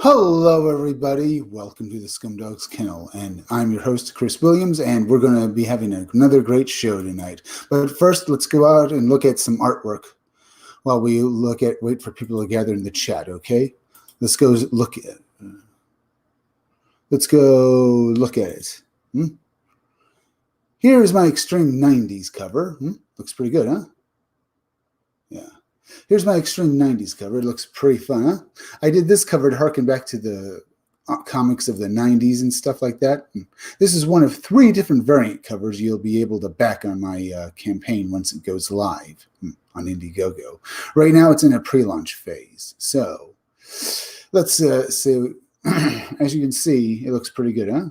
Hello, everybody. Welcome to the Scumdogs Kennel, and I'm your host, Chris Williams, and we're going to be having another great show tonight. But first, let's go out and look at some artwork while we wait for people to gather in the chat, okay? Let's go look at it. Here's my Extreme 90s cover. Looks pretty good, huh? Yeah. Here's my Extreme 90s cover. It looks pretty fun, huh? I did this cover to harken back to the comics of the 90s and stuff like that. This is one of 3 different variant covers you'll be able to back on my campaign once it goes live on Indiegogo. Right now, it's in a pre-launch phase. So let's see. As you can see, it looks pretty good, huh?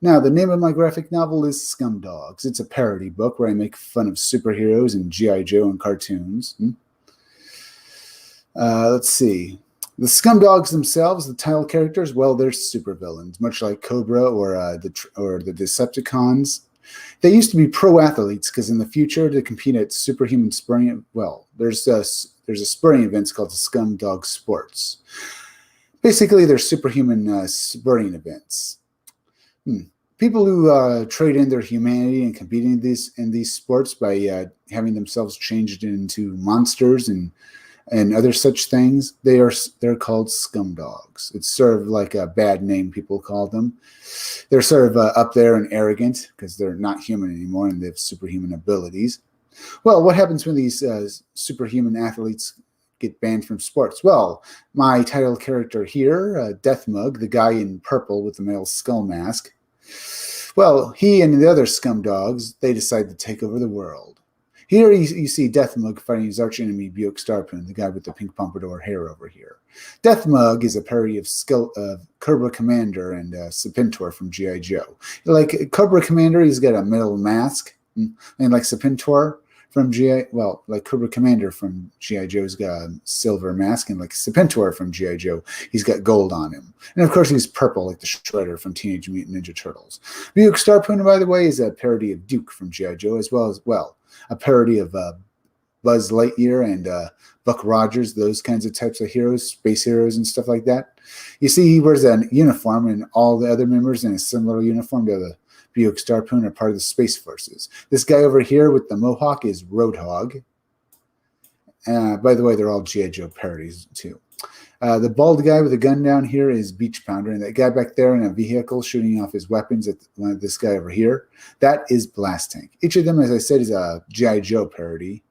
Now, the name of my graphic novel is Scumdogs. It's a parody book where I make fun of superheroes and G.I. Joe and cartoons. Let's see. The Scumdogs themselves, the title characters, well, they're supervillains, much like Cobra or the Decepticons. They used to be pro athletes because in the future to compete at superhuman spurring, well, there's a spurring events called the Scumdog Sports. Basically, they're superhuman spurring events. People who trade in their humanity and compete in these sports by having themselves changed into monsters and other such things, they're called scumdogs. It's sort of like a bad name people call them. They're sort of up there and arrogant because they're not human anymore and they have superhuman abilities. Well, what happens when these superhuman athletes get banned from sports? Well, my title character here, Death Mug, the guy in purple with the male skull mask, well, he and the other scumdogs, they decide to take over the world. Here you see Death Mug fighting his archenemy Buick Starpoon, the guy with the pink pompadour hair over here. Death Mug is a parody of Cobra Commander and Serpentor from G.I. Joe. Like Cobra Commander, he's got a metal mask, and like Serpentor from like Cobra Commander from G.I. Joe's got a silver mask, and like Serpentor from G.I. Joe, he's got gold on him. And of course, he's purple like the Shredder from Teenage Mutant Ninja Turtles. Buick Starpoon, by the way, is a parody of Duke from G.I. Joe, as well as a parody of Buzz Lightyear and Buck Rogers, those kinds of types of heroes, space heroes and stuff like that. You see, he wears a uniform, and all the other members in a similar uniform to the Buick Starpoon are part of the Space Forces. This guy over here with the mohawk is Roadhog. By the way, they're all G.I. Joe parodies, too. The bald guy with the gun down here is Beach Pounder, and that guy back there in a vehicle shooting off his weapons at this guy over here, that is Blast Tank. Each of them, as I said, is a G.I. Joe parody.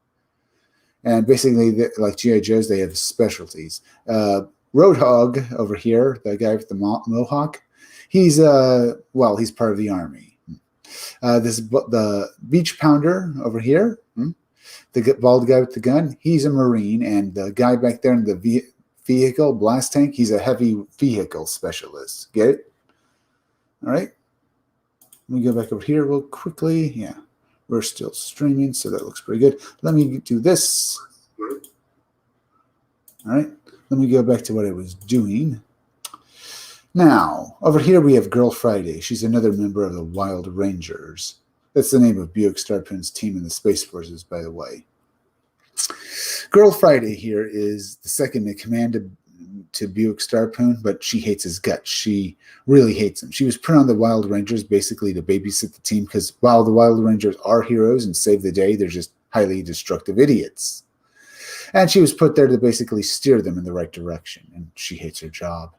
And basically, like G.I. Joes, they have specialties. Roadhog over here, the guy with the mohawk, he's part of the Army. The Beach Pounder over here, the bald guy with the gun, he's a Marine, and the guy back there in the vehicle, Blast Tank, he's a heavy vehicle specialist. Get it? All right. Let me go back over here real quickly. Yeah, we're still streaming, so that looks pretty good. Let me do this. All right. Let me go back to what I was doing. Now, over here we have Girl Friday. She's another member of the Wild Rangers. That's the name of Buick Starpoon's team in the Space Forces, by the way. Girl Friday here is the second in command to Buick Starpoon, but she hates his guts. She really hates him. She was put on the Wild Rangers basically to babysit the team because while the Wild Rangers are heroes and save the day, they're just highly destructive idiots. And she was put there to basically steer them in the right direction, and she hates her job.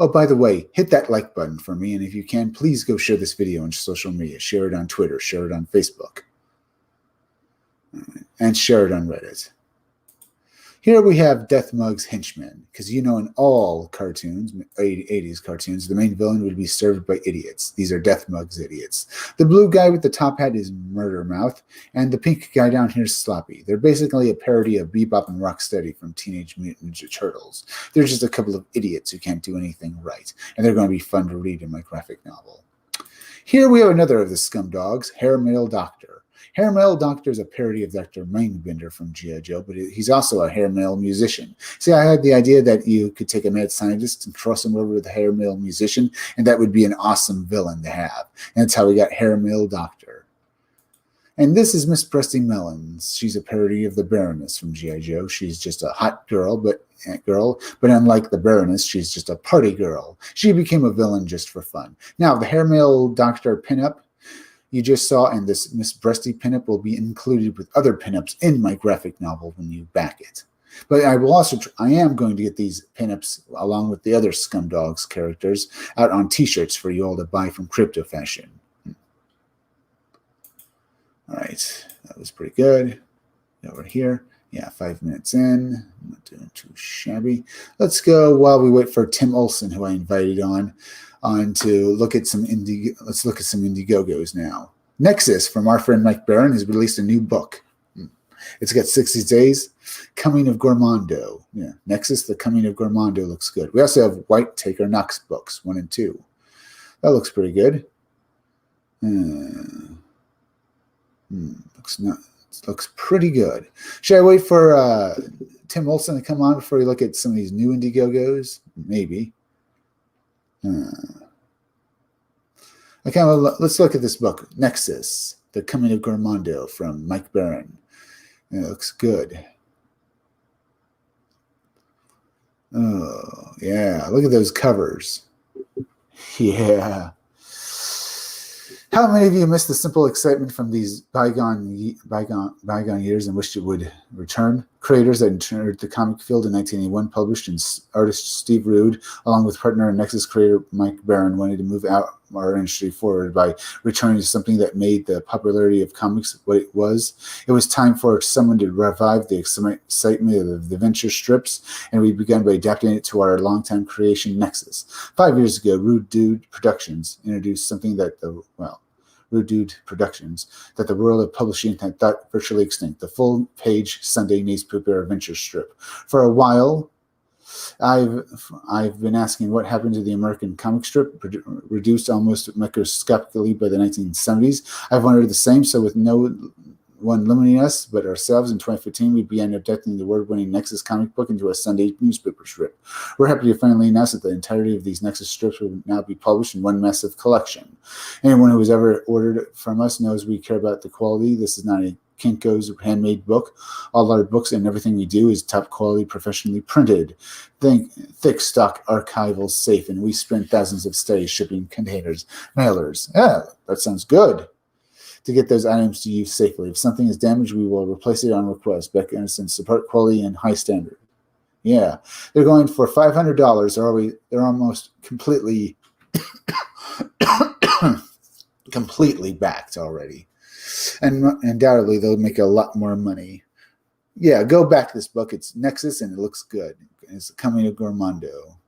Oh, by the way, hit that like button for me, and if you can, please go share this video on social media. Share it on Twitter, share it on Facebook, and share it on Reddit. Here we have Death Mug's Henchmen, because in all cartoons, 80s cartoons, the main villain would be served by idiots. These are Death Mug's idiots. The blue guy with the top hat is Murder Mouth, and the pink guy down here is Sloppy. They're basically a parody of Bebop and Rocksteady from Teenage Mutant Ninja Turtles. They're just a couple of idiots who can't do anything right, and they're going to be fun to read in my graphic novel. Here we have another of the Scumdogs, Hair Metal Doctor. Hair Metal Doctor is a parody of Dr. Mindbender from G.I. Joe, but he's also a hair metal musician. See, I had the idea that you could take a mad scientist and cross him over with a hair metal musician, and that would be an awesome villain to have. And that's how we got Hair Metal Doctor. And this is Miss Presty Mellons. She's a parody of the Baroness from G.I. Joe. She's just a hot girl, but unlike the Baroness, she's just a party girl. She became a villain just for fun. Now, the hairmail doctor pinup you just saw and this Miss Breasty pinup will be included with other pinups in my graphic novel when you back it. But I am going to get these pinups along with the other Scumdogs characters out on t-shirts for you all to buy from Crypto Fashion. All right, that was pretty good. Over here. Yeah, 5 minutes in. I'm not doing too shabby. Let's go while we wait for Tim Olson, who I invited on to look at some Let's look at some Indiegogos now. Nexus from our friend Mike Barron has released a new book. It's got 60 Days, Coming of Gormando. Yeah, Nexus, The Coming of Gormando looks good. We also have White Taker Knox books, 1 and 2. That looks pretty good. Looks pretty good. Should I wait for Tim Olson to come on before we look at some of these new Indiegogos? Maybe. Okay, well, let's look at this book, Nexus, The Coming of Gormando from Mike Barron. It looks good. Oh, yeah. Look at those covers. Yeah. How many of you missed the simple excitement from these bygone years and wished it would return? Creators that entered the comic field in 1981 published and artist Steve Rude, along with partner and Nexus creator Mike Barron, wanted to move out our industry forward by returning to something that made the popularity of comics what it was. It was time for someone to revive the excitement of the adventure strips, and we began by adapting it to our longtime creation, Nexus. 5 years ago, Rude Dude Productions introduced something that the world of publishing had thought virtually extinct, the full-page Sunday newspaper adventure strip. For a while, I've been asking what happened to the American comic strip, reduced almost microscopically by the 1970s. I've wondered the same, so with no one limiting us but ourselves, in 2015, we began adapting the award-winning Nexus comic book into a Sunday newspaper strip. We're happy to finally announce that the entirety of these Nexus strips will now be published in one massive collection. Anyone who has ever ordered it from us knows we care about the quality. This is not a Kinko's handmade book. All our books and everything we do is top quality, professionally printed. Thick stock, archival, safe, and we spend thousands of days shipping containers, mailers. Yeah, that sounds good. To get those items to you safely. If something is damaged, we will replace it on request. Beck Innocent, support quality and high standard. Yeah, they're going for $500. They're almost completely backed already. And undoubtedly, they'll make a lot more money. Yeah, go back this book. It's Nexus, and it looks good. It's Coming of Gormando.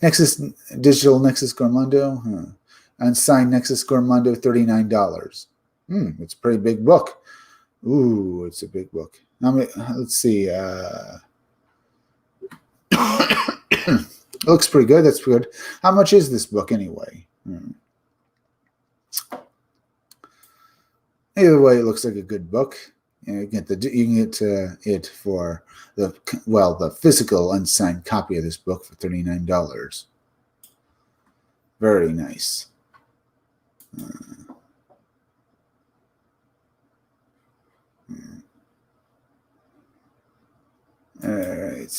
Nexus, digital Nexus Gormando. Unsigned Nexus Gormando, $39. It's a pretty big book. Ooh, it's a big book. Let's see. It looks pretty good. That's good. How much is this book anyway? Either way, it looks like a good book. You can get it for the physical unsigned copy of this book for $39. Very nice. All right.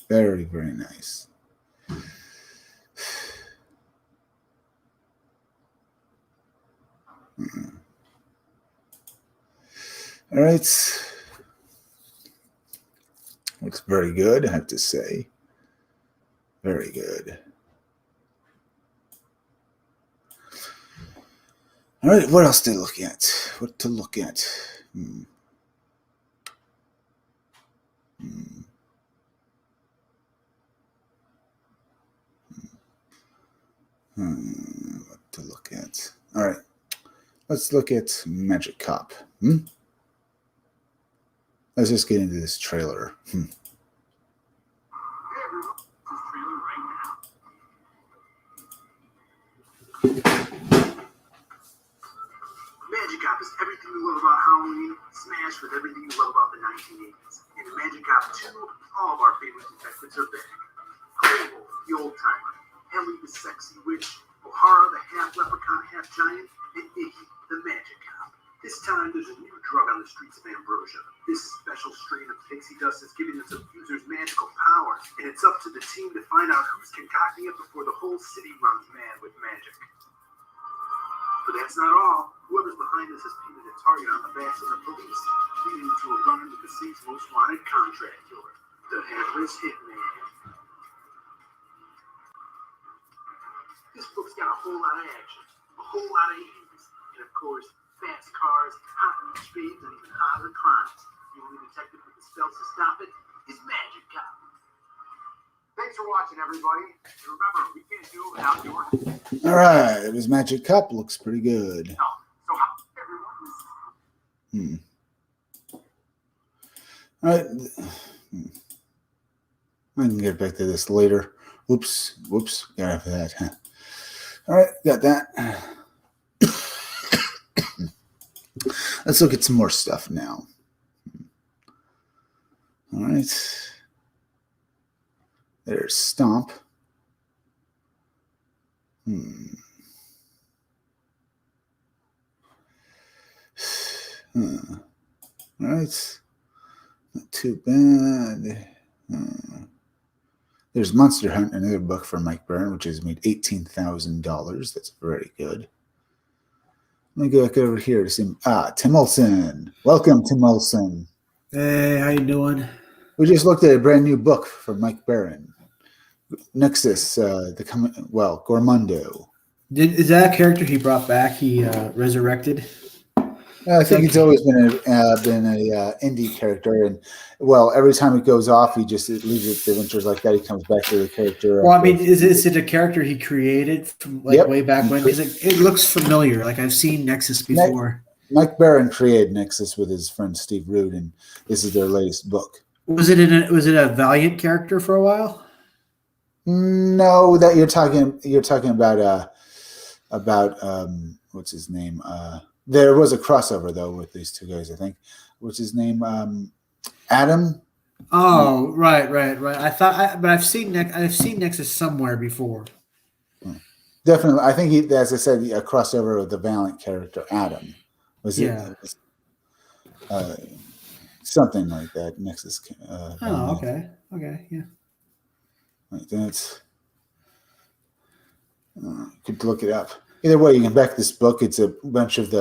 Very, very nice. All right. Looks very good, I have to say. Very good. All right, what else to look at? What to look at? What to look at? All right, let's look at Magic Cop. Let's just get into this trailer. Magic Cop is everything you love about Halloween, smashed with everything you love about the 1980s. And in Magic Cop 2, all of our favorite detectives are back. Grable, the old-timer, streets of Ambrosia. This special strain of pixie dust is giving the subfusers magical powers, and it's up to the team to find out who's concocting it before the whole city runs mad with magic. But that's not all. Whoever's behind this has painted a target on the backs of the police, leading to a run into the city's most wanted contract killer, the Headless Hitman. This book's got a whole lot of action, a whole lot of enemies, and of course, fast cars, hot speeds, and even hotter crimes. The only detective with the spells to stop it is Magic Cop. Thanks for watching, everybody. And remember, we can't do it without your help. All right, it was Magic Cup. Looks pretty good. So how everyone? All right. I can get back to this later. Whoops. Got after that. Huh? All right, got that. Let's look at some more stuff now. All right. There's Stomp. All right. Not too bad. There's Monster Hunt, another book from Mike Byrne, which has made $18,000. That's very good. Let me go back over here to see Tim Olson. Welcome, Tim Olson. Hey, how you doing? We just looked at a brand new book from Mike Byrne. Nexus, Gormundo. Is that a character he brought back? He resurrected? I think it's always been a indie character, and every time it goes off, he just leaves it to adventures like that. He comes back to the character. Well, I mean, is it a character he created from way back when? Because it looks familiar. Like I've seen Nexus before. Mike Byrne created Nexus with his friend Steve Root, and this is their latest book. Was it a Valiant character for a while? No, that you're talking about what's his name? There was a crossover though with these two guys, I think. What's his name? Adam. Oh, right. But I've seen Nexus somewhere before. Definitely, I think he, as I said, a crossover with the Valiant character Adam. Something like that. Nexus. Okay, yeah. Right, that's could look it up. Either way, you can back this book. It's a bunch of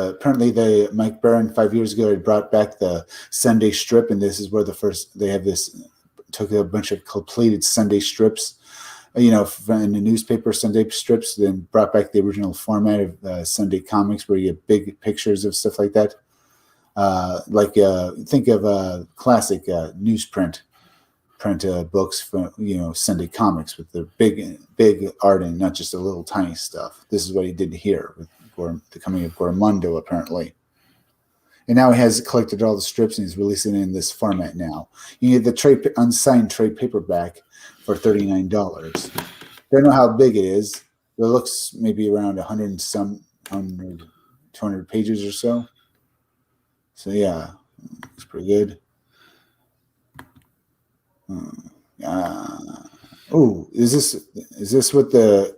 Mike Byrne 5 years ago had brought back the Sunday strip, and this is where took a bunch of completed Sunday strips, in the newspaper Sunday strips, then brought back the original format of Sunday comics where you get big pictures of stuff like that. Think of classic newsprint books from Sunday comics with the big art and not just a little tiny stuff. This is what he did here with the coming of Gormundo, apparently. And now he has collected all the strips and he's releasing it in this format now. You get the unsigned trade paperback for $39. Don't know how big it is. It looks maybe around 200 pages or so. So yeah, it's pretty good. Is this what the?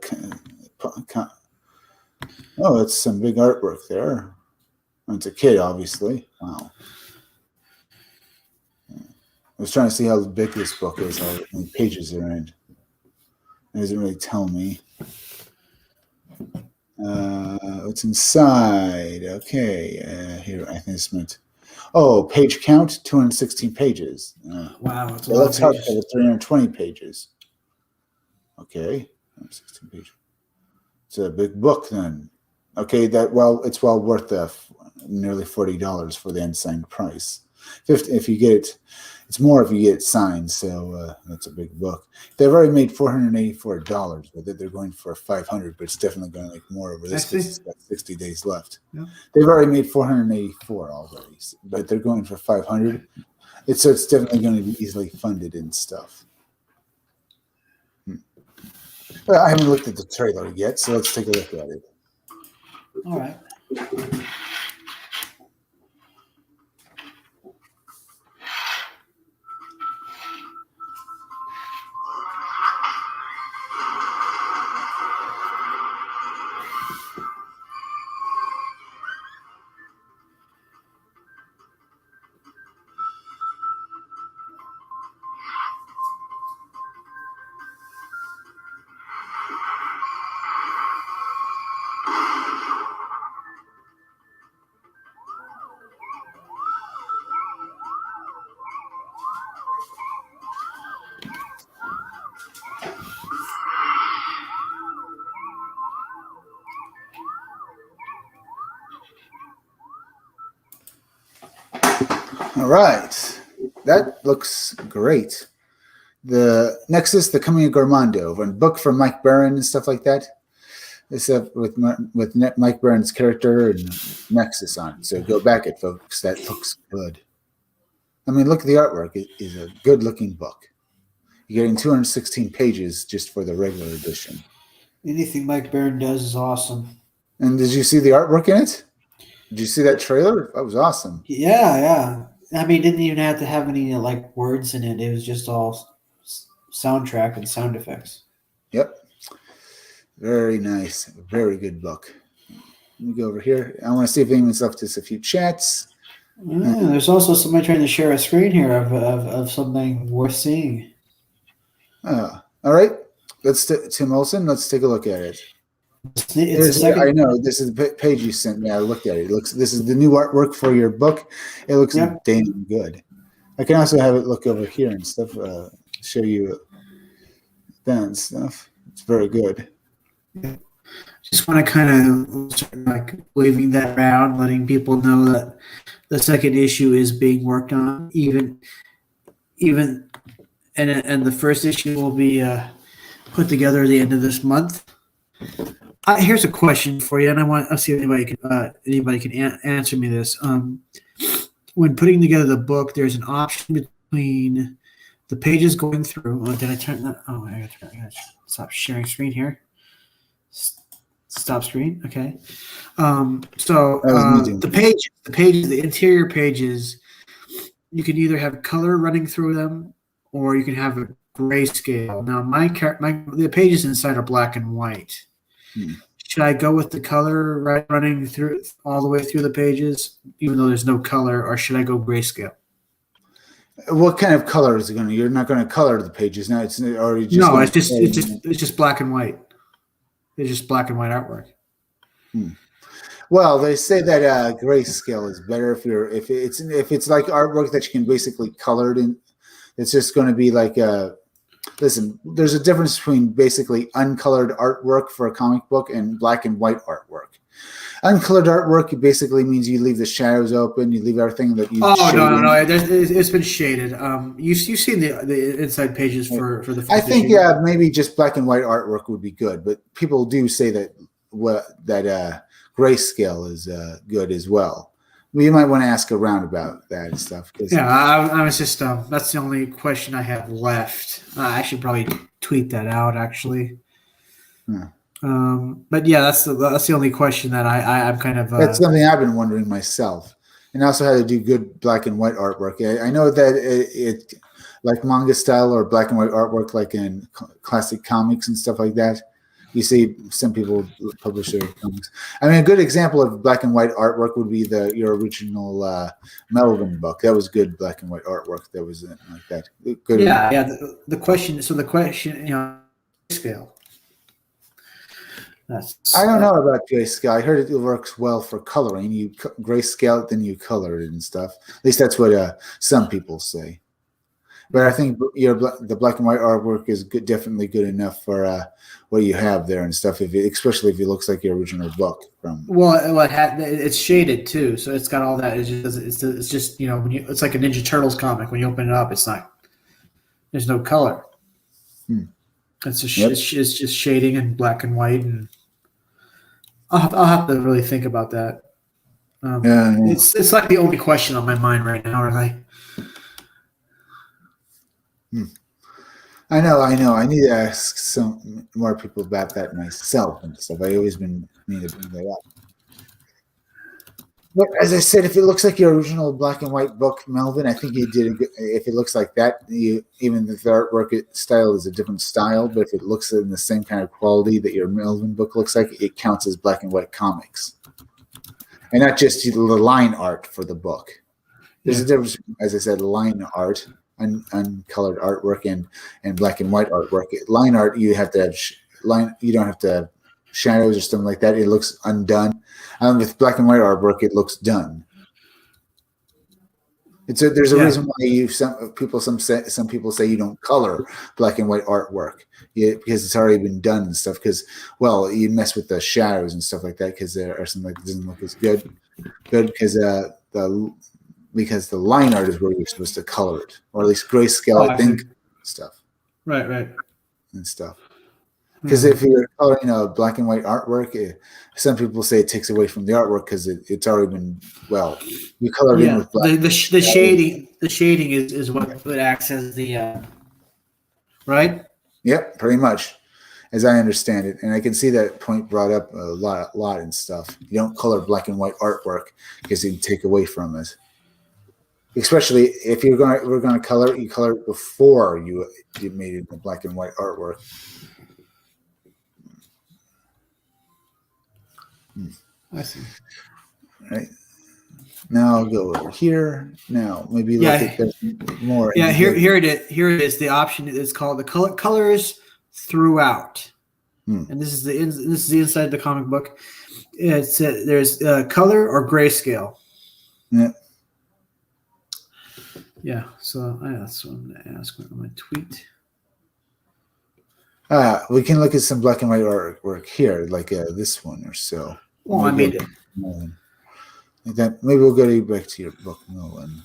Oh, it's some big artwork there. It's a kid, obviously. Wow. I was trying to see how big this book is, how many pages they're in. It doesn't really tell me. What's inside? Okay, here I think it's meant. Oh, page count 216 pages. Wow, it's it looks hardcover 320 pages. Okay, 16 pages. It's a big book then. Okay, it's well worth nearly $40 for the unsigned price. If you get it, it's more if you get it signed. So that's a big book. They've already made $484 with it. They're going for $500, but it's definitely going to make more over this because it's got 60 days left. Yeah. They've already made $484 already, but they're going for $500. So it's definitely going to be easily funded and stuff. Well, I haven't looked at the trailer yet, so let's take a look at it. All right. All right. That looks great. The Nexus, The Coming of Gormando, a book from Mike Barron and stuff like that. Except with Mike Barron's character and Nexus on it. So go back it, folks. That looks good. I mean, look at the artwork. It is a good-looking book. You're getting 216 pages just for the regular edition. Anything Mike Barron does is awesome. And did you see the artwork in it? Did you see that trailer? That was awesome. Yeah. I mean, it didn't even have to have any like words in it. It was just all soundtrack and sound effects. Yep. Very nice. Very good book. Let me go over here. I want to see if anyone's left us a few chats. There's also somebody trying to share a screen here of something worth seeing. All right. Tim Olson. Let's take a look at it. I know this is the page you sent me. I looked at it. This is the new artwork for your book. It looks damn good. I can also have it look over here and stuff. Show you that and stuff. It's very good. Just want to kind of start like waving that around, letting people know that the second issue is being worked on. Even and the first issue will be put together at the end of this month. Here's a question for you, and I'll see if anybody can answer me this. When putting together the book, there's an option between the pages going through. Oh, did I turn that? Oh, I gotta stop sharing screen here. Stop screen. Okay. The pages, the interior pages, you can either have color running through them, or you can have a grayscale. Now, the pages inside are black and white. Should I go with the color running through all the way through the pages, even though there's no color, or should I go grayscale? What kind of color is it going to? You're not going to color the pages now. It's already just. No, it's just black and white. It's just black and white artwork. Well, they say that grayscale is better if it's like artwork that you can basically color it in. It's just going to be like listen, there's a difference between basically uncolored artwork for a comic book and black and white artwork. Uncolored artwork basically means you leave the shadows open, you leave everything that you. Oh no! It's been shaded. You've seen the inside pages for the. I think maybe just black and white artwork would be good, but people do say that grayscale is good as well. You might want to ask around about that and stuff. I was just that's the only question I have left. I should probably tweet that out actually. But yeah, that's the only question that I'm kind of. That's something I've been wondering myself, and also how to do good black and white artwork. I know that it like manga style or black and white artwork, like in classic comics and stuff like that. You see some people publish their comics. I mean, a good example of black and white artwork would be your original Melvin book. That was good black and white artwork. That was like that. Good. Yeah. The question, scale. I don't know about grayscale. I heard it works well for coloring. You grayscale it, then you color it and stuff. At least that's what some people say. But I think the black and white artwork is definitely good enough for what you have there and stuff. Especially if it looks like your original book from. Well, it's shaded too, so it's got all that. It's just it's like a Ninja Turtles comic. When you open it up, there's no color. It's just shading and black and white, and I'll have to really think about that. It's like the only question on my mind right now. Really. I know. I need to ask some more people about that myself and stuff. I've always been meaning to bring that up. But as I said, if it looks like your original black and white book, Melvin, I think you did. If it looks like that, even if the artwork style is a different style, but if it looks in the same kind of quality that your Melvin book looks like, it counts as black and white comics, and not just the line art for the book. There's a difference, as I said, line art. Uncolored artwork and black and white artwork. Line art, you have to have you don't have to have shadows or something like that. It looks undone. With black and white artwork, it looks done. There's a reason why some people say you don't color black and white artwork because it's already been done and stuff. Because you mess with the shadows and stuff like that because there are something that doesn't look as good because because the line art is where you're supposed to color it, or at least grayscale I it, then see. stuff Right. and stuff. Because if you're coloring a black and white artwork, some people say it takes away from the artwork because it's already been you colored in Yeah, with black. the shading is what acts as the right. Yep, pretty much, as I understand it, and I can see that point brought up a lot and stuff. You don't color black and white artwork because you take away from it. Especially if we're gonna color it, you color it before you made it in black and white artwork. I see. Right. Now I'll go over here. Now maybe look at there's more. Yeah, here it is. Here it is. The option is called the colors throughout, and this is the inside of the comic book. It's there's color or grayscale. Yeah. Yeah. So that's what I'm gonna ask on my tweet. We can look at some black and white artwork here, like this one or so. Well, I made it. Like that. Maybe we'll go back to your book, Melvin.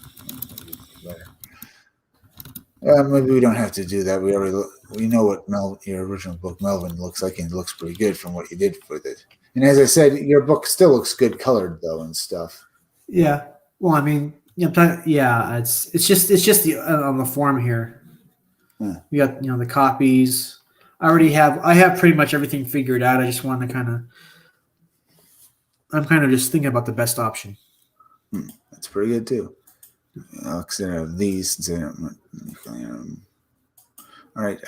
Maybe we don't have to do that. We know what your original book, Melvin, looks like, and it looks pretty good from what you did with it. And as I said, your book still looks good colored though and stuff. Yeah. Well, I mean, it's just the on the form here. We got the copies. I have pretty much everything figured out. I just want to I'm kind of just thinking about the best option. That's pretty good too. Instead of these, all right.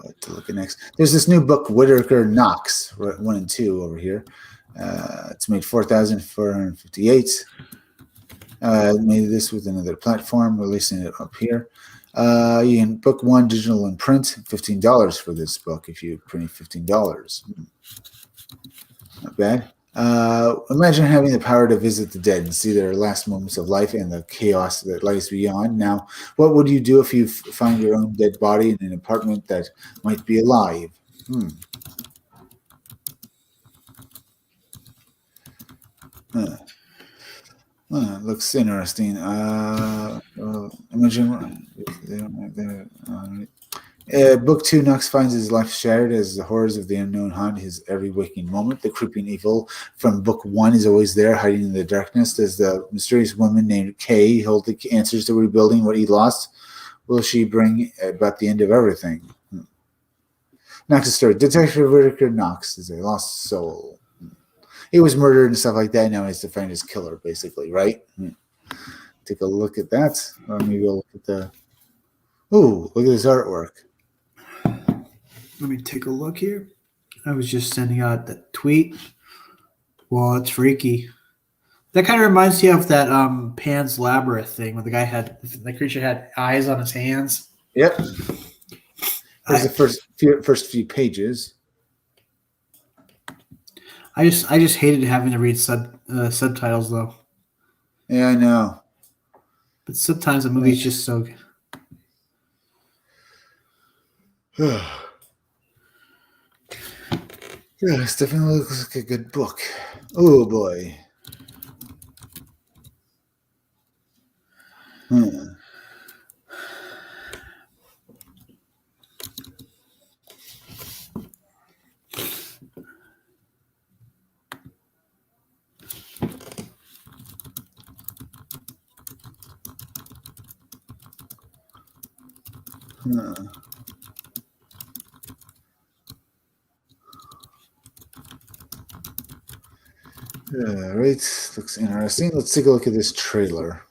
What to look at next? There's this new book, Whitaker Knox, 1 and 2 over here. It's made 4,458. Made this with another platform, releasing it up here. You can book 1 digital and print, $15 for this book if you print $15. Not bad. Imagine having the power to visit the dead and see their last moments of life and the chaos that lies beyond. Now, what would you do if you find your own dead body in an apartment that might be alive? Looks interesting. Imagine Book 2, Knox finds his life shattered as the horrors of the unknown haunt his every waking moment. The creeping evil from Book 1 is always there, hiding in the darkness. Does the mysterious woman named Kay hold the answers to rebuilding what he lost? Will she bring about the end of everything? Knox's story. Detective Whitaker Knox is a lost soul. He was murdered and stuff like that. Now he has to find his killer, basically, right? Take a look at that. Or maybe we'll look at the... Ooh, look at this artwork. Let me take a look here. I was just sending out that tweet. Well, it's freaky. That kind of reminds you of that Pan's Labyrinth thing where the creature had eyes on his hands. Yep. There's the first few pages. I just hated having to read subtitles though. Yeah, I know. But sometimes the movie's just so good. Yeah, this definitely looks like a good book. Oh boy. All right, looks interesting. Let's take a look at this trailer.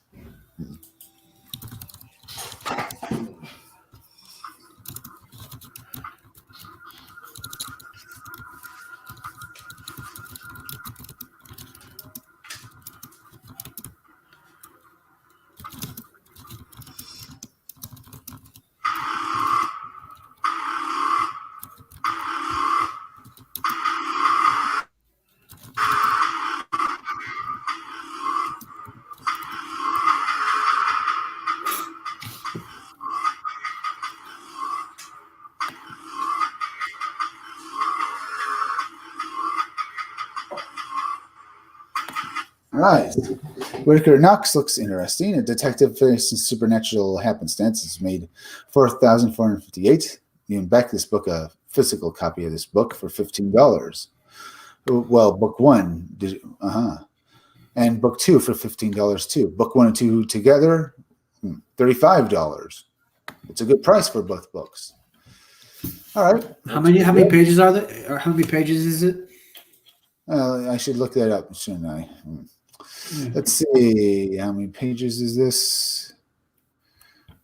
All right. Whitaker Knox looks interesting. A detective faces supernatural happenstance is made 4,458. You can back this book, a physical copy of this book, for $15. Well, book one, and book two for $15 too. Book one and two together, $35. It's a good price for both books. All right. How many pages are there? Or how many pages is it? I should look that up, shouldn't I? Let's see. How many pages is this?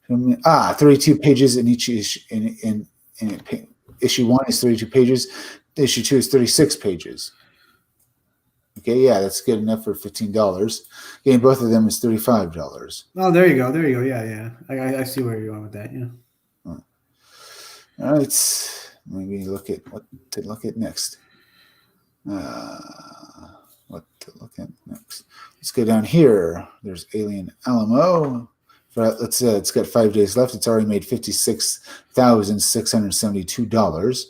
32 pages in each issue. Issue 1 is 32 pages. Issue 2 is 36 pages. Okay, yeah, that's good enough for $15. Getting both of them is $35. Oh, there you go. Yeah. I see where you're going with that. Yeah. All right. Maybe look at what to look at next. Let's go down here. There's Alien Alamo. It's got 5 days left. It's already made $56,672.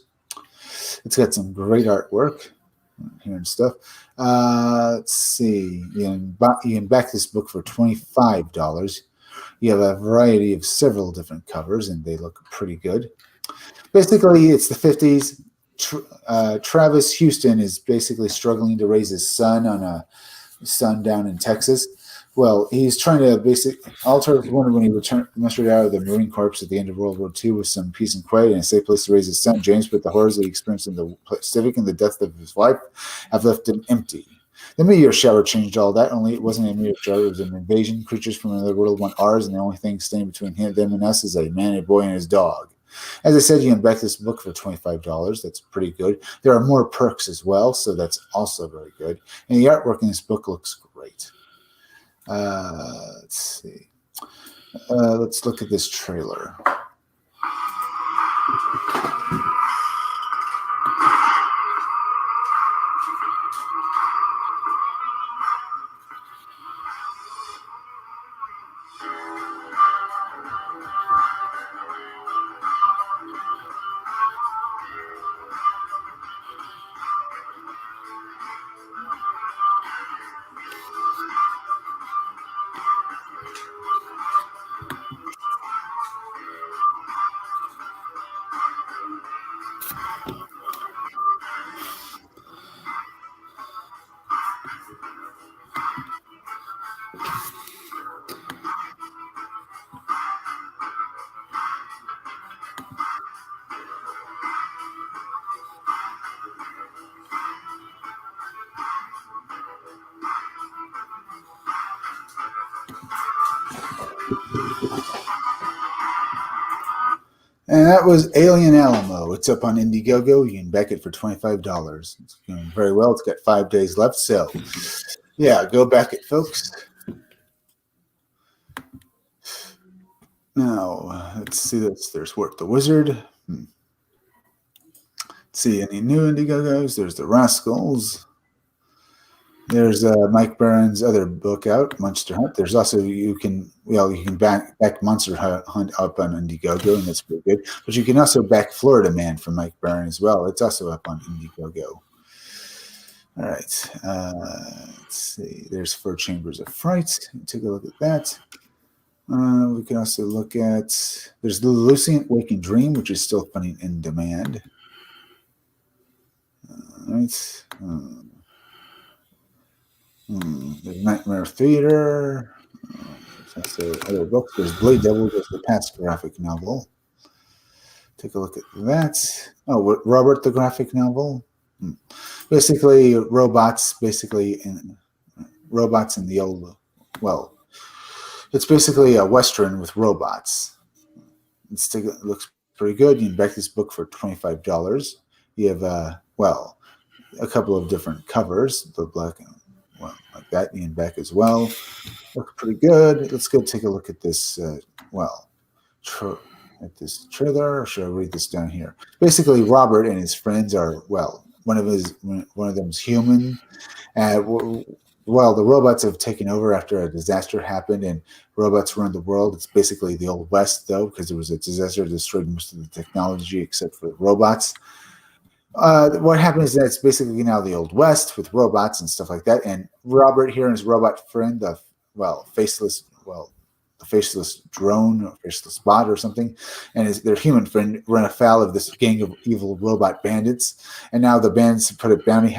It's got some great artwork here and stuff. Let's see. You can back this book for $25. You have a variety of several different covers, and they look pretty good. Basically, it's the 50s. Travis Houston is basically struggling to raise his son on a son down in Texas. Well, he's trying to alter when he mustered out of the Marine Corps at the end of World War II with some peace and quiet and a safe place to raise his son, James, but the horrors that he experienced in the Pacific and the death of his wife have left him empty. The meteor shower changed all that, only it wasn't a meteor shower, it was an invasion. Creatures from another world want ours, and the only thing standing between them and us is a man, a boy, and his dog. As I said, you can back this book for $25. That's pretty good. There are more perks as well, so that's also very good. And the artwork in this book looks great. Let's see. Let's look at this trailer. And that was Alien Alamo. It's up on Indiegogo. You can back it for $25. It's doing very well. It's got 5 days left. So, yeah, go back it, folks. Now, let's see this. There's Work the Wizard. Let's see any new Indiegogos. There's The Rascals. There's Mike Barron's other book out, Monster Hunt. There's also you can back Monster Hunt up on Indiegogo, and that's pretty good. But you can also back Florida Man from Mike Barron as well. It's also up on Indiegogo. All right, let's see. There's 4 Chambers of Fright. Take a look at that. We can also look at there's the Lucient Waking Dream, which is still funding in demand. All right. There's Nightmare Theater. There's other books. There's Blade Devil. There's the past graphic novel. Take a look at that. Oh, Robert the graphic novel. Basically, robots. In the old. Well, it's basically a Western with robots. It looks pretty good. You can back this book for $25. You have a couple of different covers. The black. Like that, and back as well. Look pretty good. Let's go take a look at this. At this trailer. Or should I read this down here? Basically, Robert and his friends are one of them's human. The robots have taken over after a disaster happened, and robots run the world. It's basically the Old West, though, because there was a disaster that destroyed most of the technology except for the robots. What happens is that it's basically now the Old West with robots and stuff like that. And Robert here and his robot friend, the faceless drone or faceless bot or something, and their human friend run afoul of this gang of evil robot bandits. And now the bandits put a bounty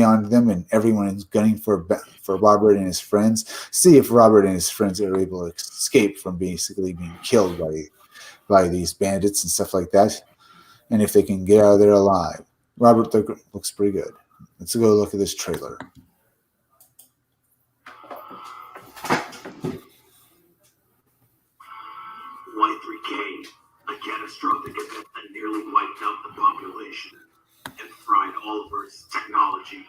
on them, and everyone is gunning for Robert and his friends. See if Robert and his friends are able to escape from basically being killed by these bandits and stuff like that, and if they can get out of there alive. Robert looks pretty good. Let's go look at this trailer. Y3K, a catastrophic event that nearly wiped out the population and fried all of Earth's technology.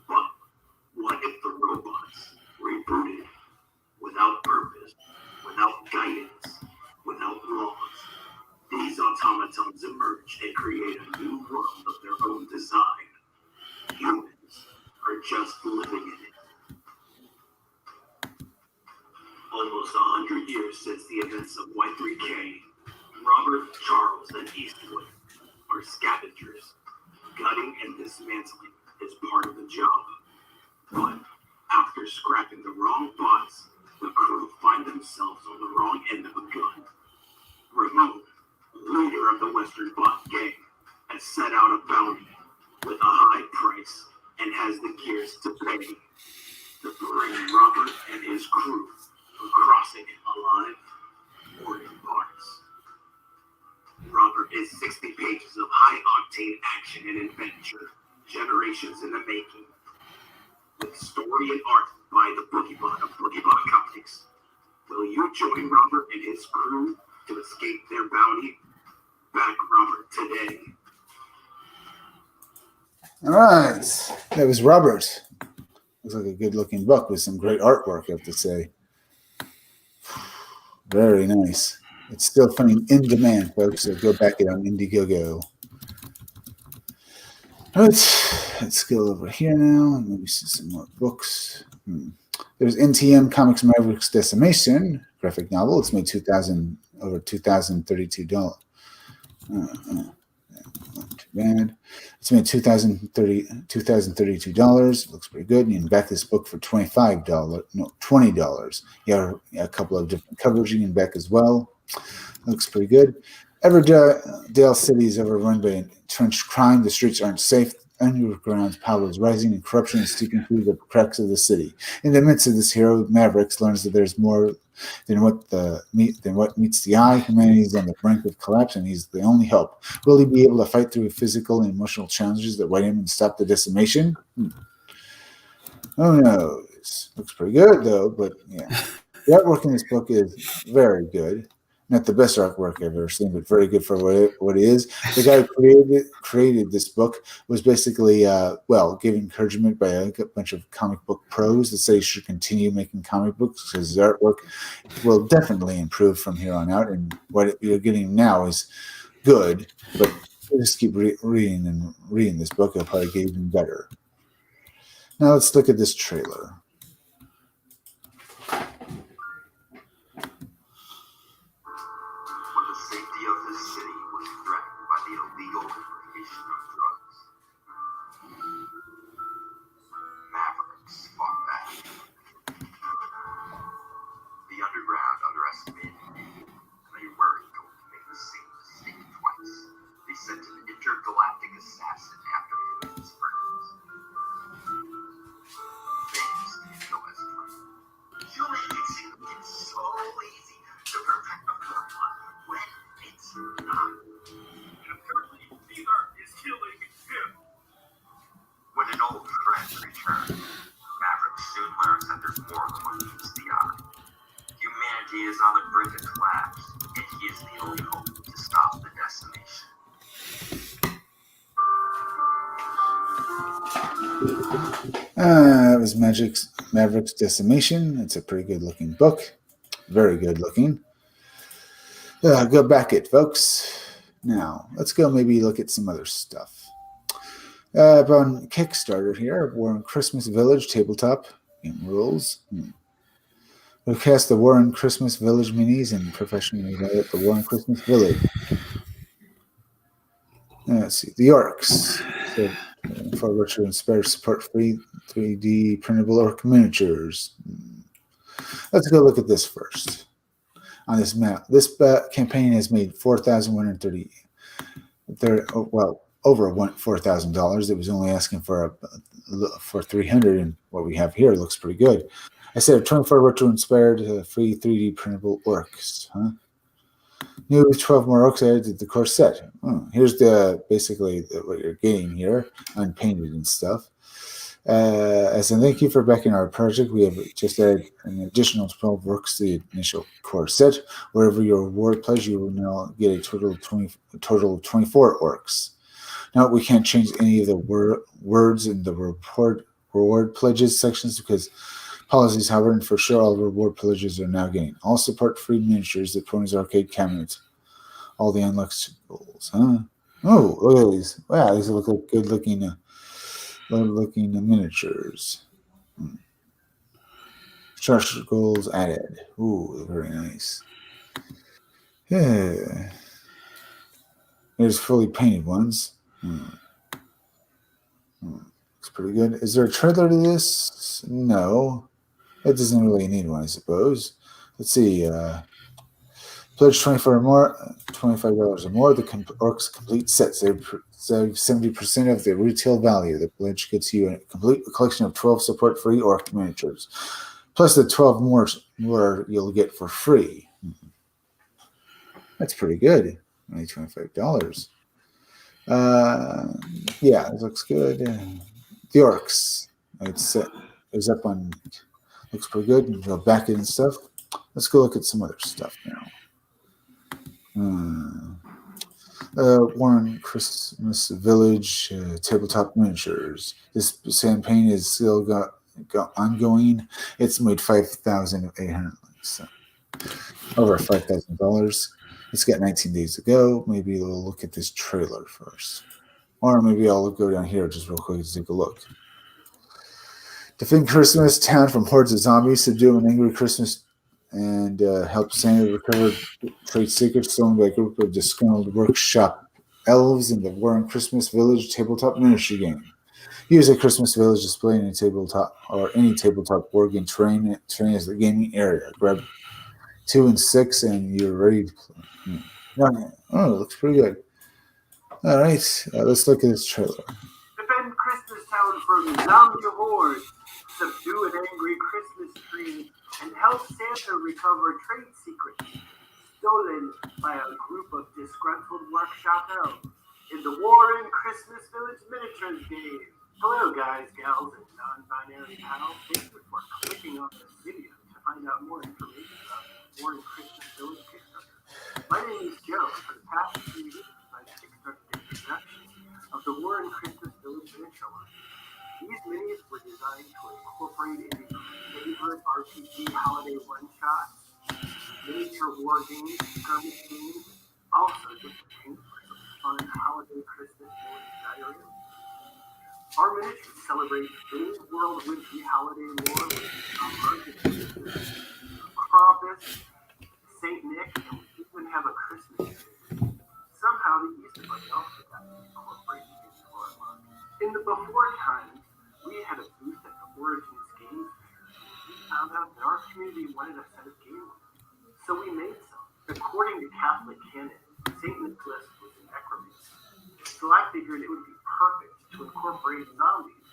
But what if the robots rebooted without purpose, without guidance, without laws? These automatons emerge and create a new world of their own design. Humans are just living in it. Almost 100 years since the events of Y3K, Robert, Charles, and Eastwood are scavengers. Gutting and dismantling is part of the job. But after scrapping the wrong bots, the crew find themselves on the wrong end of a gun. Ramon, leader of the Western Bot Gang, has set out a bounty with a high price and has the gears to pay to bring Robert and his crew from crossing it alive or in parts. Robert is 60 pages of high-octane action and adventure, generations in the making, with story and art by the Boogiebot of Boogiebot Comics. Will you join Robert and his crew to escape their bounty? Back Robert today. All right, that was Robert. Looks like a good-looking book with some great artwork, I have to say. Very nice. It's still finding in demand, folks, so go back it on Indiegogo. Let's go over here now and maybe see some more books. There's NTM Comics Mavericks Decimation graphic novel. It's made over $2,032. Not too bad. It's made $2,032. Looks pretty good. You can back this book for $20. Yeah, a couple of different covers you can back as well. Looks pretty good. Everdale City is overrun by entrenched crime. The streets aren't safe. Underground power is rising, and corruption is seeping through the cracks of the city. In the midst of this, hero Mavericks learns that there's more than what meets the eye. Humanity is on the brink of collapse, and he's the only hope. Will he be able to fight through physical and emotional challenges that wait him and stop the decimation? Who knows? Looks pretty good, though, but yeah. The artwork in this book is very good. Not the best artwork I've ever seen, but very good for what it is. The guy who created this book was basically, gave encouragement by a bunch of comic book pros that say he should continue making comic books because his artwork will definitely improve from here on out. And what you're getting now is good, but just keep reading this book. It'll probably get even better. Now let's look at this trailer. Sent an intergalactic assassin after him and his friends. Things didn't go as planned. It's so easy to perfect the formula when it's not. And apparently, neither is killing him. When an old friend returns, Maverick soon learns that there's more than what meets the eye. Humanity is on the brink of collapse, and he is the only hope to stop the decimation. That was Maverick's Decimation. It's a pretty good looking book. Very good looking. Go back it, folks. Now, let's go maybe look at some other stuff. On Kickstarter here, Warren Christmas Village tabletop game rules. We'll cast the Warren Christmas Village minis and professionally develop the Warren Christmas Village. Let's see. The orcs. So, for retro inspired support free 3D printable orc miniatures. Let's go look at this first. On this map, this campaign has made $4,130. Over $4,000. It was only asking for $300, and what we have here looks pretty good. I said 24 retro-inspired free 3D printable orcs. Huh? New 12 more orcs added to the core set. Here's basically what you're getting here, unpainted and stuff. As a thank you for backing our project, we have just added an additional 12 orcs to the initial core set. Wherever your reward pledge, you will now get a total of 24 orcs. Now, we can't change any of the words in the reward pledges sections because policies, however, and for sure all reward pledges are now getting all support free miniatures, the Pony's Arcade Cabinet, all the unlocked goals. Huh? Oh, look at these. Wow, these look like good looking miniatures. Charge goals added. Ooh, very nice. Yeah. There's fully painted ones. Looks pretty good. Is there a trailer to this? No. It doesn't really need one, I suppose. Let's see. Pledge $25 or more. The Orcs complete set save 70% of the retail value. The pledge gets you a complete collection of 12 support-free Orc miniatures, plus the 12 more you'll get for free. That's pretty good. Only $25. Yeah, it looks good. The Orcs. It's up on. Looks pretty good. You go back in and stuff. Let's go look at some other stuff now. Warren Christmas Village tabletop miniatures. This campaign is still ongoing. It's made 5,800. So over $5,000. It's got 19 days to go. Maybe we'll look at this trailer first, or maybe I'll go down here just real quick to take a look. Defend Christmas town from hordes of zombies. Subdue an angry Christmas and help Santa recover trade secrets stolen by a group of disgruntled workshop elves in the Warren Christmas Village tabletop miniature game. Use a Christmas Village display in a tabletop or any tabletop board game terrain as the gaming area. Grab 2 and 6 and you're ready to play. Oh, it looks pretty good. All right, let's look at this trailer. Defend Christmas Town from zombie hordes. Subdue an angry Christmas tree and help Santa recover trade secrets stolen by a group of disgruntled workshop elves in the Warren Christmas Village miniatures game. Hello, guys, gals, and non-binary pals. Thank you for clicking on this video to find out more information about the Warren Christmas Village Kickstarter. My name is Joe. For the past 2 years, I've kickstarted the production of the Warren Christmas Village miniature line. These minis were designed to incorporate into your favorite RPG holiday one-shots, miniature war games, skirmish games, also just a paint for some fun holiday Christmas village diaries. Our miniatures celebrate any world wintry holiday lore with Krampus, Saint Nick, and we even have a Christmas tree. Somehow the Easter Bunny also got incorporated into our line. In the before times, we had a booth at the Origins Games Fair. We found out that our community wanted a set of game rules, so we made some. According to Catholic canon, St. Nicholas was an necromancer, so I figured it would be perfect to incorporate zombies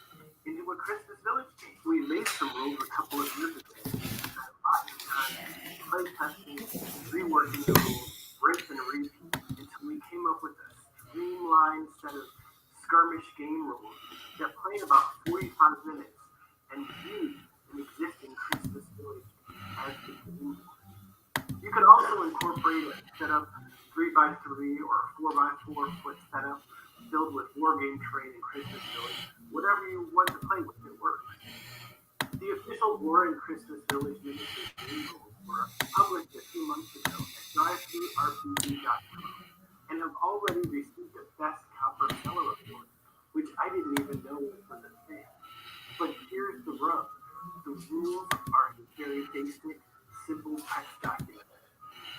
into a Christmas Village game. We made some rules a couple of years ago, and spent lots of time play testing, reworking the rules, rinse and repeat, until we came up with a streamlined set of skirmish game rules that play in about 45 minutes and use an existing Christmas Village as the game board. You can also incorporate a setup 3x3 or 4x4 foot setup filled with wargame terrain and Christmas Village. Whatever you want to play with, it works. The official Warren Christmas Village miniature game rules were published a few months ago at drive-thrurpg.com and have already received the Best Copper Seller Award, which I didn't even know was a thing. But here's the rub. The rules are a very basic, simple text document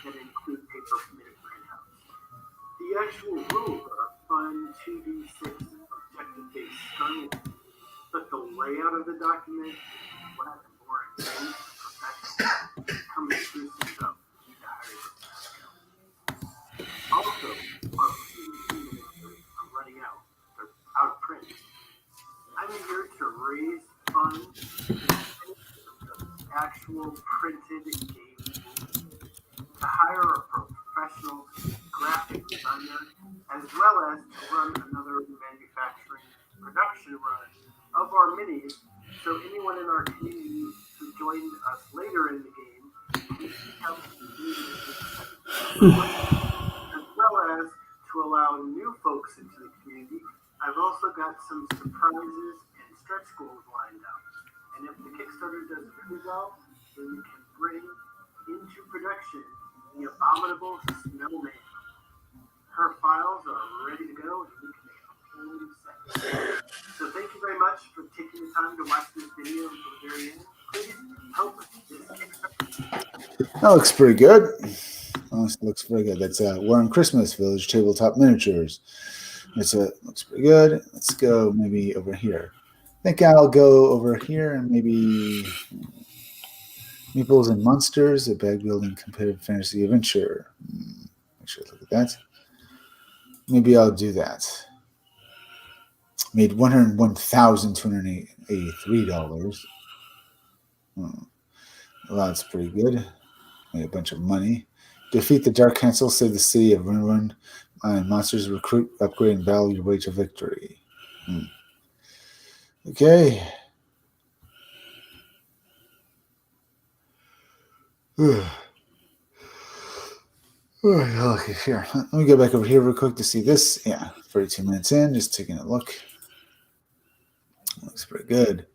that include paper permitted printouts. The actual rules are fun 2d6 objective-based skirmish, but the layout of the document, flat and boring, and professional, coming through some stuff. You need to hire this now. Also, our PvP ministry are running out. They're out of print. I'm here to raise funds for actual printed game to hire a professional graphic designer, as well as to run another manufacturing production run of our minis, so anyone in our community who joined us later in the game can help as well as to allow new folks into the community. I've also got some surprises and stretch goals lined up. And if the Kickstarter does really well, then we can bring into production the abominable snowman. Her files are ready to go, and we can make a whole new set. So thank you very much for taking the time to watch this video until the very end. Please help with this Kickstarter. That looks pretty good. Honestly, looks very good. That's Warren Christmas Village Tabletop Miniatures. Looks pretty good. Let's go maybe over here. I think I'll go over here and maybe Meeples and Monsters, a bag building competitive fantasy adventure. Make sure to look at that. Maybe I'll do that. Made $101,283. Well, that's pretty good. Made a bunch of money. Defeat the Dark Council, save the city of Ruin, and monsters recruit, upgrade, and battle your way to victory. Okay. Okay, here. Let me go back over here real quick to see this. Yeah, 32 minutes in, just taking a look. Looks pretty good.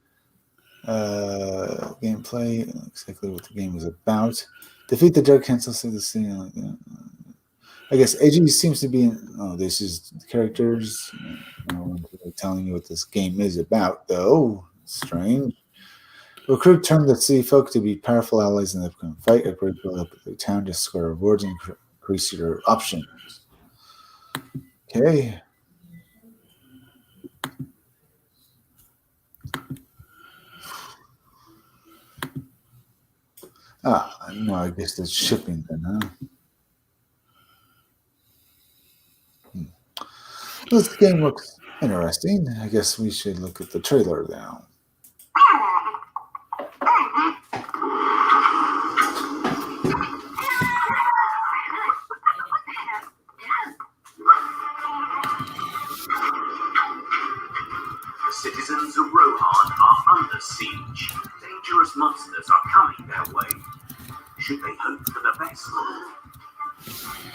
Gameplay, exactly what the game is about. Defeat the Dark Council, save the city. I guess AG seems to be. This is the characters. No one's really telling you what this game is about, though. Strange. Recruit turn the city folk to be powerful allies in the upcoming fight. Upgrade build up the town to score rewards and increase your options. Okay. No, I guess that's shipping then, huh? This game looks interesting. I guess we should look at the trailer now. The citizens of Rohan are under siege. Dangerous monsters are coming their way. Should they hope for the best?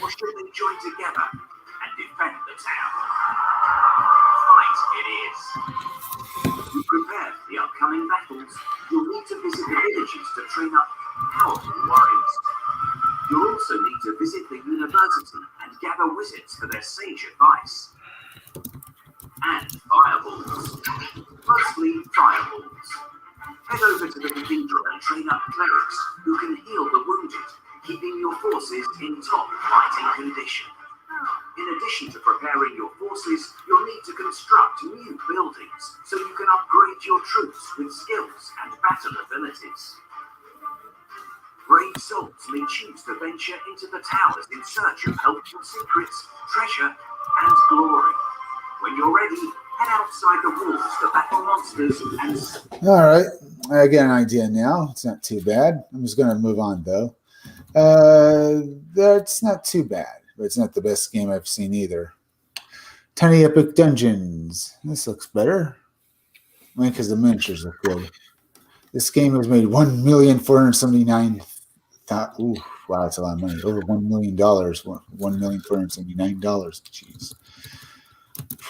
Or should they join together and defend the town? Fight it is. To prepare for the upcoming battles, you'll need to visit the villages to train up powerful warriors. You'll also need to visit the university and gather wizards for their sage advice. And fireballs. Mostly fireballs. Head over to the cathedral and train up clerics who can heal the wounded, keeping your forces in top fighting condition. In addition to preparing your forces, you'll need to construct new buildings so you can upgrade your troops with skills and battle abilities. Brave souls may choose to venture into the towers in search of helpful secrets, treasure, and glory. When you're ready, head outside the walls to battle monsters and... All right. I get an idea now. It's not too bad. I'm just going to move on, though. That's not too bad, but it's not the best game I've seen either. Tiny Epic Dungeons. This looks better. I mean, because the miniatures look good. This game was made $1,479,000. Ooh, wow, that's a lot of money. Over $1 million. $1,479,000. Jeez.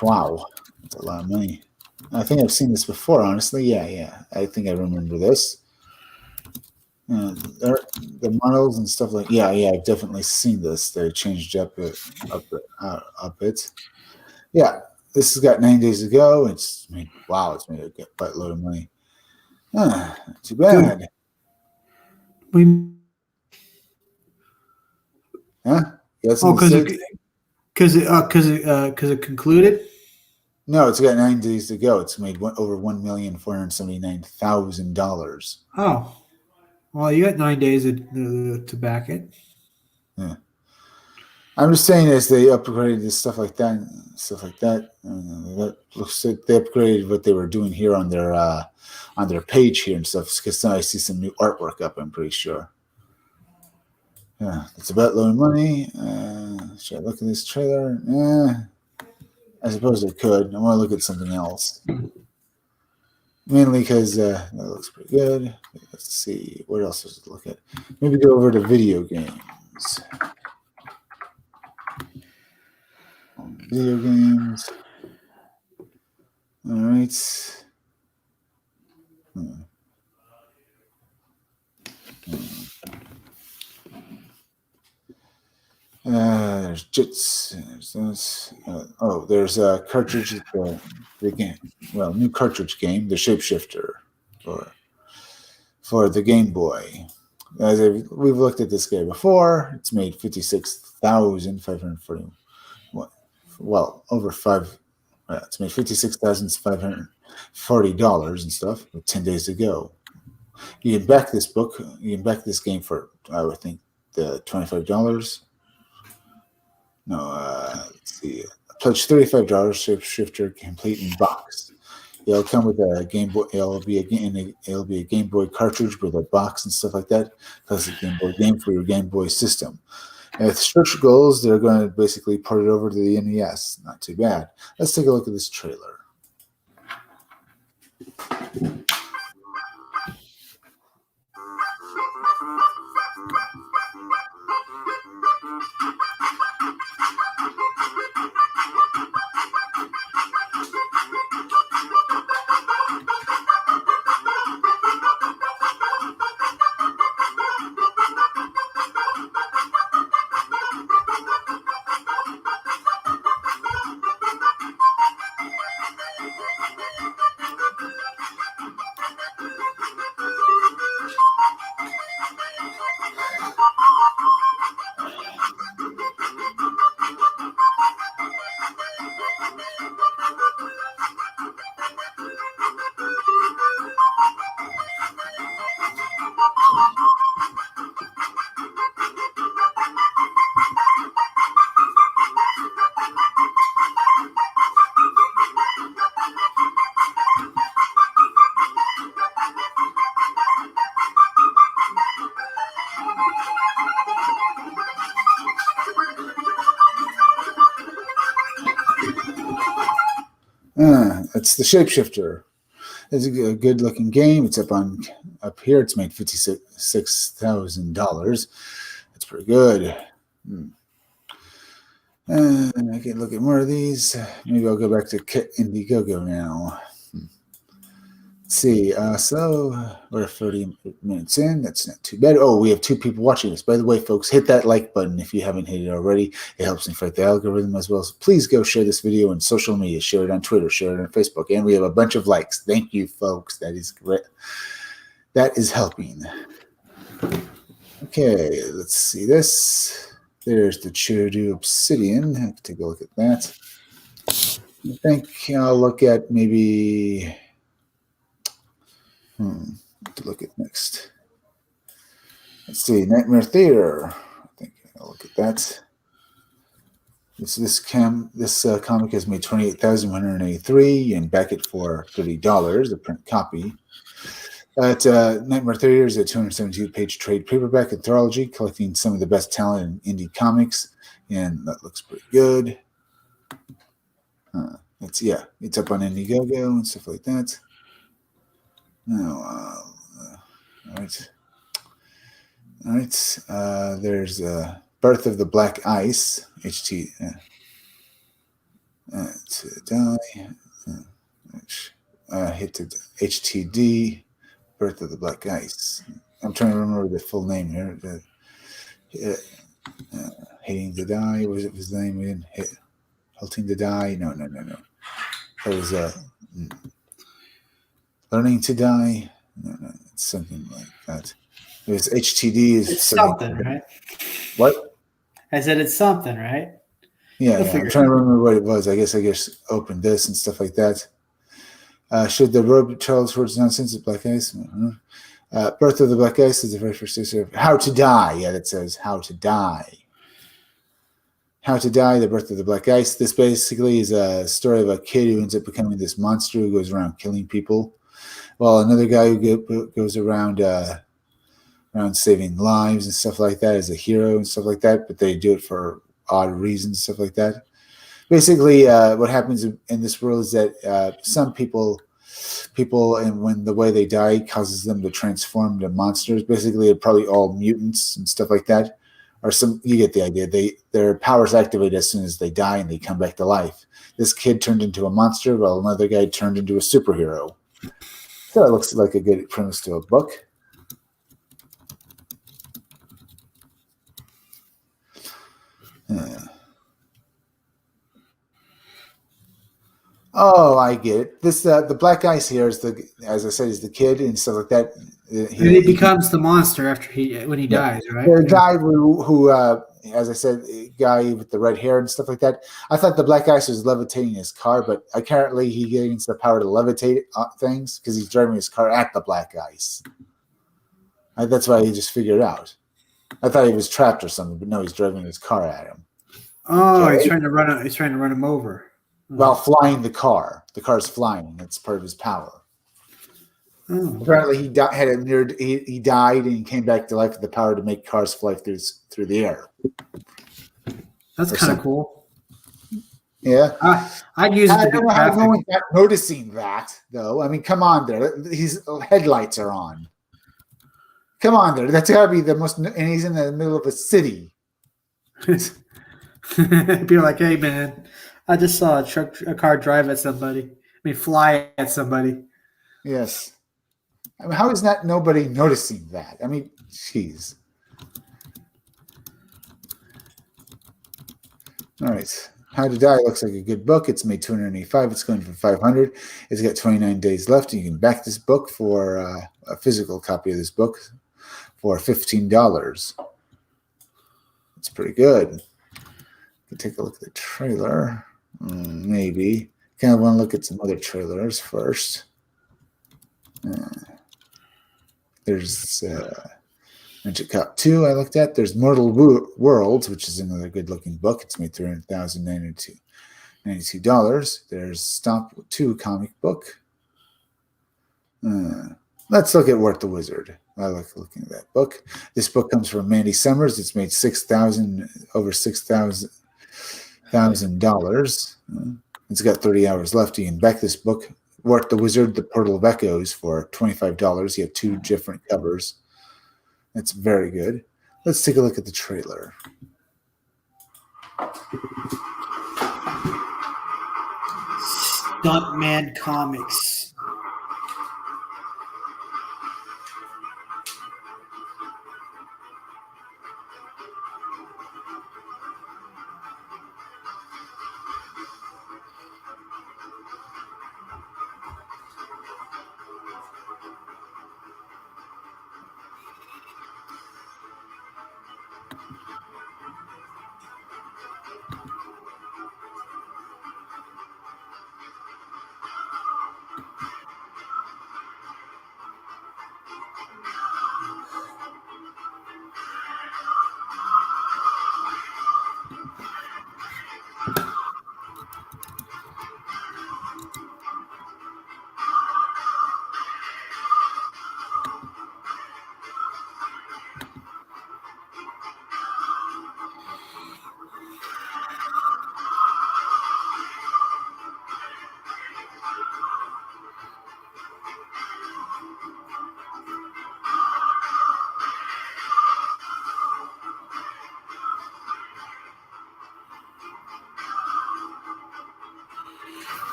Wow, that's a lot of money. I think I've seen this before, honestly. Yeah. I think I remember this. The models and stuff like I've definitely seen this. They changed up it. Yeah, this has got 9 days to go. It's made a buttload of money. Not too bad. We Huh? Yes. Because it concluded. No, it's got 9 days to go. It's made over $1,479,000. Oh, well, you got 9 days to back it. Yeah. I'm just saying, as they upgraded this stuff like that, that looks like they upgraded what they were doing here on their page here and stuff. Because now I see some new artwork up. I'm pretty sure. Yeah, it's about low money. Should I look at this trailer? I suppose I could. I want to look at something else. Mainly because that looks pretty good. Let's see. What else is to look at? Maybe go over to video games. Video games. All right. There's Jits. There's those. There's a cartridge. The game. Well, new cartridge game, the Shapeshifter, for the Game Boy. We've looked at this guy before. It's made 56,540. Well, over five. It's made $56,540 and stuff with 10 days to go. You can back this book. You can back this game for I would think the $25. No, let's see. Pledge $35. Shapeshifter complete in box. It'll come with a Game Boy. It'll be a Game Boy cartridge with a box and stuff like that. Plus a Game Boy game for your Game Boy system. And with stretch goals, they're going to basically port it over to the NES. Not too bad. Let's take a look at this trailer. It's the Shapeshifter. It's a good looking game. It's up here. It's made $56,000. That's pretty good. And I can look at more of these. Maybe I'll go back to Indiegogo now. Let's see. So we're 30 minutes in. That's not too bad. Oh, we have 2 people watching this. By the way, folks, hit that like button if you haven't hit it already. It helps me fight the algorithm as well. So please go share this video on social media. Share it on Twitter. Share it on Facebook. And we have a bunch of likes. Thank you, folks. That is great. That is helping. Okay, let's see this. There's the Chirdu Obsidian. Have to take a look at that. I think I'll look at maybe... to look at next. Let's see, Nightmare Theater. I think I'll look at that. This comic has made $28,183 and back it for $30, the print copy. Nightmare Theater is a 272-page trade paperback anthology collecting some of the best talent in indie comics, and that looks pretty good. It's up on Indiegogo and stuff like that. Now, all right. There's Birth of the Black Ice, to die. Hit to HTD, Birth of the Black Ice. I'm trying to remember the full name here. Hating to Die. What was it his name? We didn't hit. Halting to Die. No. That was Learning to Die. No, it's something like that. It was HTD. It's something, right? What? I said it's something, right? Yeah, We'll yeah. I'm figure it trying to out. remember what it was. I guess opened this and stuff like that. Should the road travel towards nonsense of Black Ice? Birth of the Black Ice is the very first issue of How to Die. Yeah, that says How to Die. How to Die, the Birth of the Black Ice. This basically is a story of a kid who ends up becoming this monster who goes around killing people. Well, another guy who goes around saving lives and stuff like that is a hero and stuff like that, but they do it for odd reasons, stuff like that. Basically, what happens in this world is that some people, and when the way they die causes them to transform into monsters. Basically, they're probably all mutants and stuff like that. Or you get the idea. Their powers activate as soon as they die and they come back to life. This kid turned into a monster while another guy turned into a superhero. So it looks like a good premise to a book. Oh, I get it. This the Black Ice here is as I said, is the kid and stuff like that. And he becomes the monster after when he Yeah. dies, right? The guy who as I said, guy with the red hair and stuff like that. I thought the Black Ice was levitating his car, but apparently he gains the power to levitate things because he's driving his car at the Black Ice. That's why he just figured out. I thought he was trapped or something, but no, he's driving his car at him. Oh, he's trying to run him over. While flying the car. The car's flying. That's part of his power. Oh. Apparently, he died and he came back to life with the power to make cars fly through the air. That's kind of cool. Yeah, I'd use it. I don't know how no one's not noticing that, though. I mean, come on, there. His headlights are on. Come on, there. That's got to be the most. And he's in the middle of a city. Be like, hey, man, I just saw a car drive at somebody. I mean, fly at somebody. Yes. I mean, how is not nobody noticing that? I mean, jeez. All right. How to Die looks like a good book. It's made $285. It's going for $500. It's got 29 days left. You can back this book for a physical copy of this book for $15. It's pretty good. Take a look at the trailer. Maybe. Kind of want to look at some other trailers first. There's Magic Cop 2 I looked at. There's Mortal Worlds, which is another good-looking book. It's made $300,092. There's Stomp 2 comic book. Let's look at Work the Wizard. I like looking at that book. This book comes from Mandy Summers. It's made over $6,000. It's got 30 hours left. You can back this book. Work the Wizard, The Portal of Echoes for $25. You have 2 different covers. That's very good. Let's take a look at the trailer. Stuntman Comics.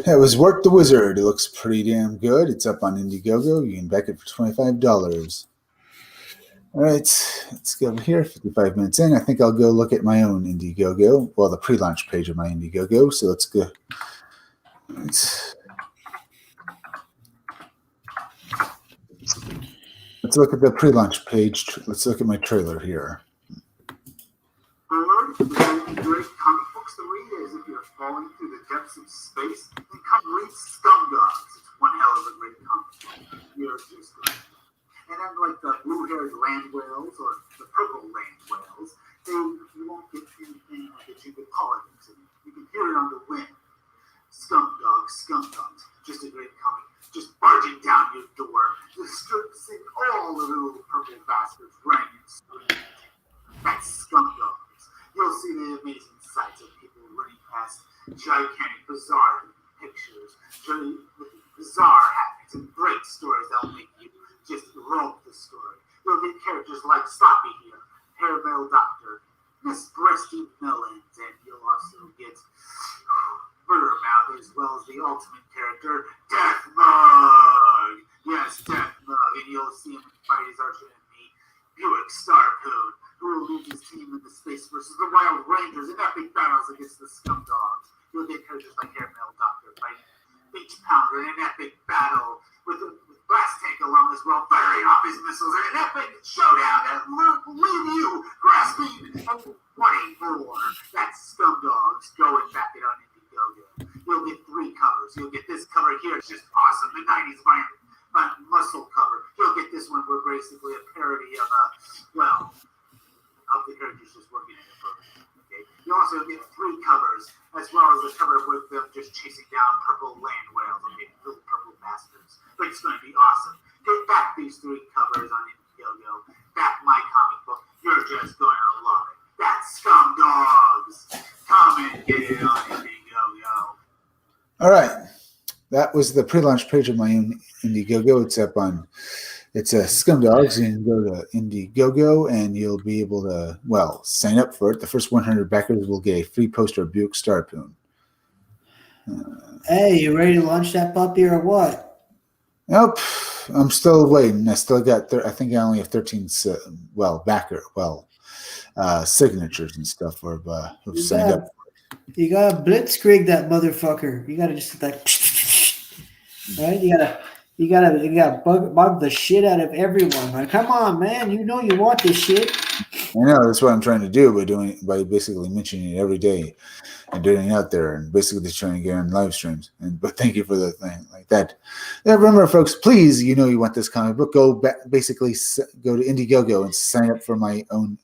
That was Work the Wizard. It looks pretty damn good. It's up on Indiegogo. You can back it for $25. All right, let's go over here. 55 minutes in. I think I'll go look at my own Indiegogo. Well, the pre-launch page of my Indiegogo. So let's go. let's look at the pre-launch page. Let's look at my trailer here. Bored? With only great comic books to read as if you're falling through the depths of space? Then come read Scumdogs. It's one hell of a great comic book. You're just good. And unlike the blue-haired land whales or the purple land whales, you won't get anything like that you could politics in. You can hear it on the wind. Scumdogs. Just a great comic. Just barging down your door, distressing all the little purple bastards running and screaming. That's Scumdogs. You'll see the amazing sights of people running past gigantic, bizarre pictures, bizarre happenings, and great stories that'll make you just roll the story. You'll get characters like Sloppy here, Hairmail Doctor, Miss Breasty Melons, and you'll also get Murder Mouth, as well as the ultimate character, Death Mug. Yes, Death Mug, and you'll see him fight his arch enemy, Buick Starpoon, who will lead his team in the space versus the Wild Rangers in epic battles against the Scumdogs. You'll get characters like Hairmail Doctor fighting Beach Pounder in an epic battle with Blast Tank along as well, firing off his missiles in an epic showdown that will leave you grasping and wanting more. That's Scumdogs going back it on Indiegogo. You'll get 3 covers. You'll get this cover here. It's just awesome. The 90s muscle cover. You'll get this one. We're basically a parody of of the characters just working in a program. Okay. You also get 3 covers, as well as a cover with them just chasing down purple land whales. Okay, little purple bastards. But it's going to be awesome. Get back these 3 covers on Indiegogo. Back my comic book. You're just going to love it. That's Scumdogs. Come and get it on Indiegogo. All right. That was the pre-launch page of my own Indiegogo. It's a Scumdogs. You can go to Indiegogo and you'll be able to, sign up for it. The first 100 backers will get a free poster of Buick Starpoon. Hey, you ready to launch that puppy or what? Nope. I'm still waiting. I still got, I think I only have 13, signatures and for who've signed up. You gotta blitzkrieg that motherfucker. You gotta just like, right? You gotta bug the shit out of everyone. Like, come on, man. You know you want this shit. I know that's what I'm trying to do by basically mentioning it every day and doing it out there and basically just trying to get on live streams. But thank you for the thing like that. Yeah, remember, folks, please, you want this comic book. Go to Indiegogo and sign up for my own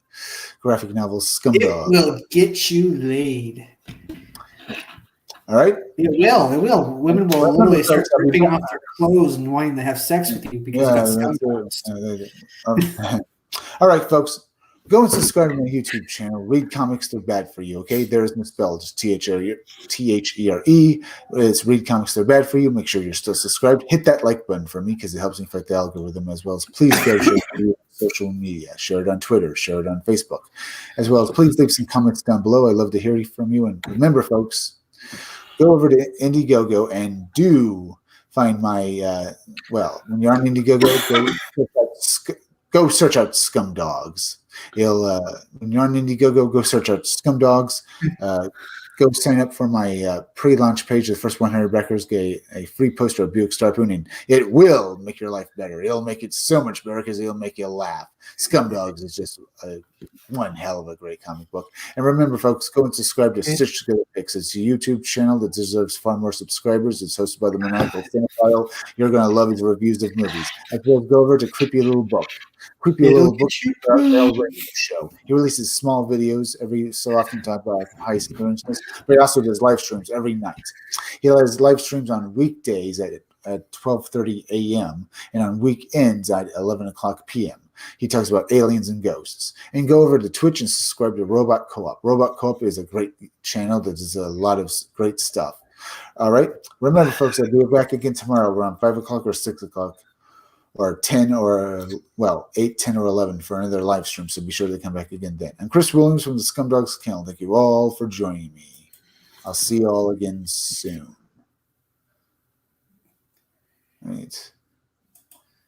graphic novel, Scumdog. It will get you laid. All right. It will. Women will literally start ripping off their clothes and wanting to have sex with you because all right, folks. Go and subscribe to my YouTube channel. Read Comics, They're Bad For You. Okay, there is misspelled. It's THERE. It's Read Comics, They're Bad For You. Make sure you're still subscribed. Hit that like button for me because it helps me fight the algorithm, as well as please go share it on social media. Share it on Twitter. Share it on Facebook, as well as please leave some comments down below. I love to hear from you. And remember, folks, go over to Indiegogo and do find my when you're on Indiegogo, go search out Scumdogs. When you're on Indiegogo, go search out Scumdogs. Go sign up for my pre-launch page. The first 100 backers get a free poster of Buick Starpoon, and it will make your life better. It'll make it so much better because it'll make you laugh. Scumdogs is just one hell of a great comic book. And remember, folks, go and subscribe to Stitch Together Picks. It's a YouTube channel that deserves far more subscribers. It's hosted by the maniacal cinephile. You're going to love his reviews of movies. As well as go over to Creepy Little Book. Creepy Little Book show. He releases small videos every so often to talk about high experiences, but he also does live streams every night. He has live streams on weekdays at 12:30 a.m. and on weekends at 11 o'clock p.m. He talks about aliens and ghosts. And go over to Twitch and subscribe to Robot Co-op. Robot Co-op is a great channel that does a lot of great stuff. All right. Remember, folks, I'll be back again tomorrow around 5 o'clock or 6 o'clock. Or 10 or 8, 10, or 11 for another live stream. So be sure to come back again then. I'm Chris Williams from the Scumdogs Kennel. Thank you all for joining me. I'll see you all again soon. All right.